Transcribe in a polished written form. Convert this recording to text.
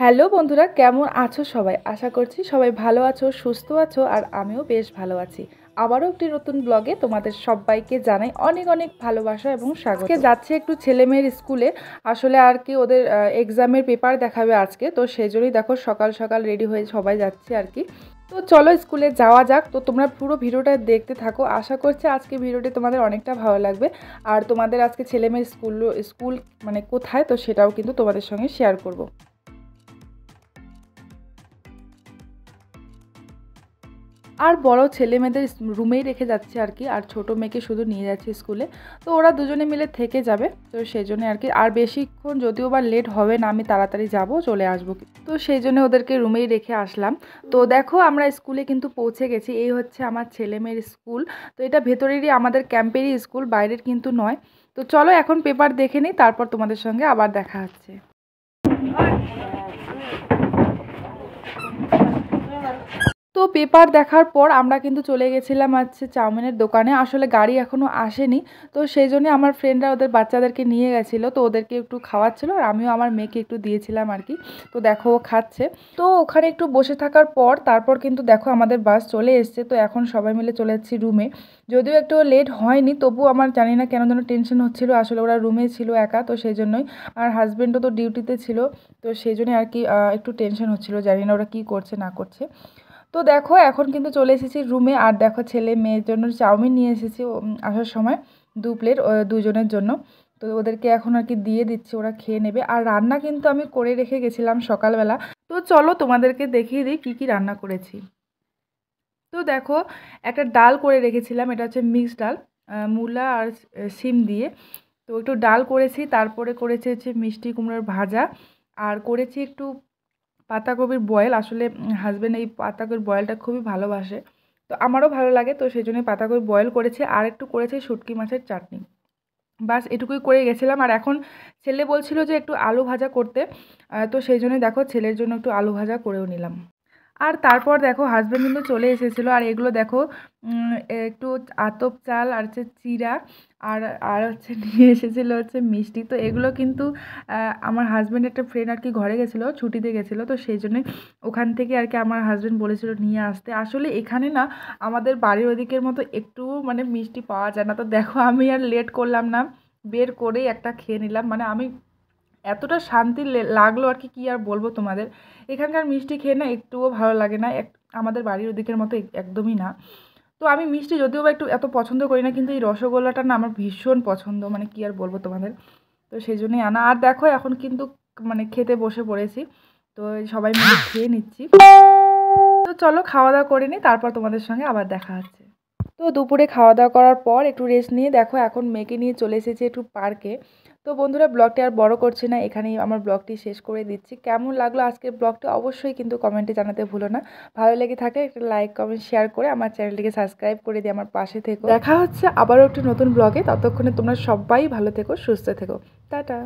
Hello বন্ধুরা, কেমন আছো সবাই? আশা করছি সবাই ভালো আছো, সুস্থ আছো, আর আমিও বেশ ভালো আছি। আবারও একটি নতুন ব্লগে তোমাদের সবাইকে জানাই অনেক অনেক ভালোবাসা এবং স্বাগত। আজকে যাচ্ছে একটু ছেলেমেয়ের স্কুলে, আসলে আর কি ওদের এক্সামের পেপার দেখাবে আজকে, তো সেই জন্যই দেখো সকাল সকাল রেডি হয়ে সবাই যাচ্ছে আর কি। তো চলো স্কুলে যাওয়া যাক। তো তোমরা পুরো ভিডিওটা দেখতে থাকো, আশা করছি আজকে ভিডিওটি তোমাদের অনেকটা ভালো লাগবে। আর তোমাদের আজকে ছেলেমেয়ের স্কুল মানে কোথায়, তো সেটাও কিন্তু তোমাদের সঙ্গে শেয়ার করব। আর বড় ছেলে মেয়েদের রুমেই রেখে যাচ্ছে আর কি, আর ছোট মেয়েকে শুধু নিয়ে যাচ্ছে স্কুলে। তো ওরা দুজনে মিলে থেকে যাবে, তো সেই জন্য আর কি। আর বেশিক্ষণ যদিও বা লেট হবে না, আমি তাড়াতাড়ি যাব, চলে আসবো। তো সেই জন্য ওদেরকে রুমেই রেখে আসলাম। তো দেখো আমরা স্কুলে কিন্তু পৌঁছে গেছি। এই হচ্ছে আমার ছেলে মেয়ের স্কুল। তো এটা ভেতরেরই আমাদের ক্যাম্পেরই স্কুল, বাইরের কিন্তু নয়। তো চলো এখন পেপার দেখে নিই, তারপর তোমাদের সঙ্গে আবার দেখা হচ্ছে। তো পেপার দেখার পর আমরা কিন্তু চলে গেছিলাম হচ্ছে চাউমিনের দোকানে। আসলে গাড়ি এখনও আসেনি, তো সেই জন্য আমার ফ্রেন্ডরা ওদের বাচ্চাদেরকে নিয়ে গেছিলো, তো ওদেরকে একটু খাওয়াচ্ছিলো, আর আমিও আমার মেয়েকে একটু দিয়েছিলাম আর কি। তো দেখো ও খাচ্ছে। তো ওখানে একটু বসে থাকার পর তারপর কিন্তু দেখো আমাদের বাস চলে এসছে। তো এখন সবাই মিলে চলে যাচ্ছি রুমে। যদিও একটু লেট হয়নি, তবু আমার জানি না কেন যেন টেনশন হচ্ছিলো। আসলে ওরা রুমে ছিল একা, তো সেই জন্যই। আর হাজব্যান্ডও তো ডিউটিতে ছিল, তো সেই জন্যই আর কি একটু টেনশন হচ্ছিলো, জানি না ওরা কী করছে না করছে। তো দেখো এখন কিন্তু চলে এসেছি রুমে। আর দেখো ছেলে মেয়ের জন্য চাউমিন নিয়ে এসেছি আসার সময় 2 প্লেট দুজনের জন্য। তো ওদেরকে এখন আর কি দিয়ে দিচ্ছি, ওরা খেয়ে নেবে। আর রান্না কিন্তু আমি করে রেখে গেছিলাম সকালবেলা। তো চলো তোমাদেরকে দেখিয়ে দিই কী কী রান্না করেছি। তো দেখো একটা ডাল করে রেখেছিলাম, এটা হচ্ছে মিক্সড ডাল, মূলা আর শিম দিয়ে। তো একটু ডাল করেছি, তারপরে করেছি হচ্ছে মিষ্টি কুমড়োর ভাজা, আর করেছি একটু পাতাকপির বয়েল। আসলে হাজব্যান্ড এই পাতাকপির বয়েলটা খুবই ভালোবাসে, তো আমারও ভালো লাগে, তো সেই জন্যই পাতাকপি বয়েল করেছে। আর একটু করেছে শুটকি মাছের চাটনি। বাস এটুকুই করে গেছিলাম। আর এখন ছেলে বলছিল যে একটু আলু ভাজা করতে, তো সেই জন্যই দেখো ছেলের জন্য একটু আলু ভাজা করেও নিলাম। আর তারপর দেখো হাজব্যান্ড কিন্তু চলে এসেছিলো। আর এগুলো দেখো একটু আতপ চাল আর হচ্ছে চিড়া, আর আর হচ্ছে নিয়ে এসেছিলো হচ্ছে মিষ্টি। তো এগুলো কিন্তু আমার হাজব্যান্ড একটা ফ্রেন্ড আর কি ঘরে গেছিলো, ছুটিতে গেছিলো, তো সেই জন্যই ওখান থেকে আর কি আমার হাজব্যান্ড বলেছিল নিয়ে আসতে। আসলে এখানে না আমাদের বাড়ির ওদিকের মতো একটু মানে মিষ্টি পাওয়া যায় না। তো দেখো আমি আর লেট করলাম না, বের করেই একটা খেয়ে নিলাম। মানে আমি এতটা শান্তি লাগলো আর কি, কী আর বলবো তোমাদের। এখানকার মিষ্টি খেয়ে না একটুও ভালো লাগে না, আমাদের বাড়ির ওদিকের মতো একদমই না। তো আমি মিষ্টি যদিও বা একটু এত পছন্দ করি না, কিন্তু এই রসগোল্লাটা না আমার ভীষণ পছন্দ, মানে কী আর বলবো তোমাদের। তো সেই জন্যই আনা। আর দেখো এখন কিন্তু মানে খেতে বসে পড়েছি, তো সবাই মিলে খেয়ে নিচ্ছি। তো চলো খাওয়া দাওয়া করে নিই, তারপর তোমাদের সঙ্গে আবার দেখা হচ্ছে। তো দুপুরে খাওয়া দাওয়া করার পর একটু রেস্ট নিয়ে দেখো এখন মেয়েকে নিয়ে চলে এসেছি একটু পার্কে। তো বন্ধুরা ব্লগটি আর বড় করছি না, এখানেই আমার ব্লগটি শেষ করে দিচ্ছি। কেমন লাগলো আজকের ব্লগটি অবশ্যই কিন্তু কমেন্টে জানাতে ভুলো না। ভালো লেগে থাকলে একটা লাইক কমেন্ট শেয়ার করে আমার চ্যানেলটিকে সাবস্ক্রাইব করে দিয়ে আমার পাশে থেকো। দেখা হচ্ছে আবারও একটি নতুন ব্লগে, ততক্ষণে তোমরা সবাই ভালো থেকো, সুস্থ থেকো। টাটা।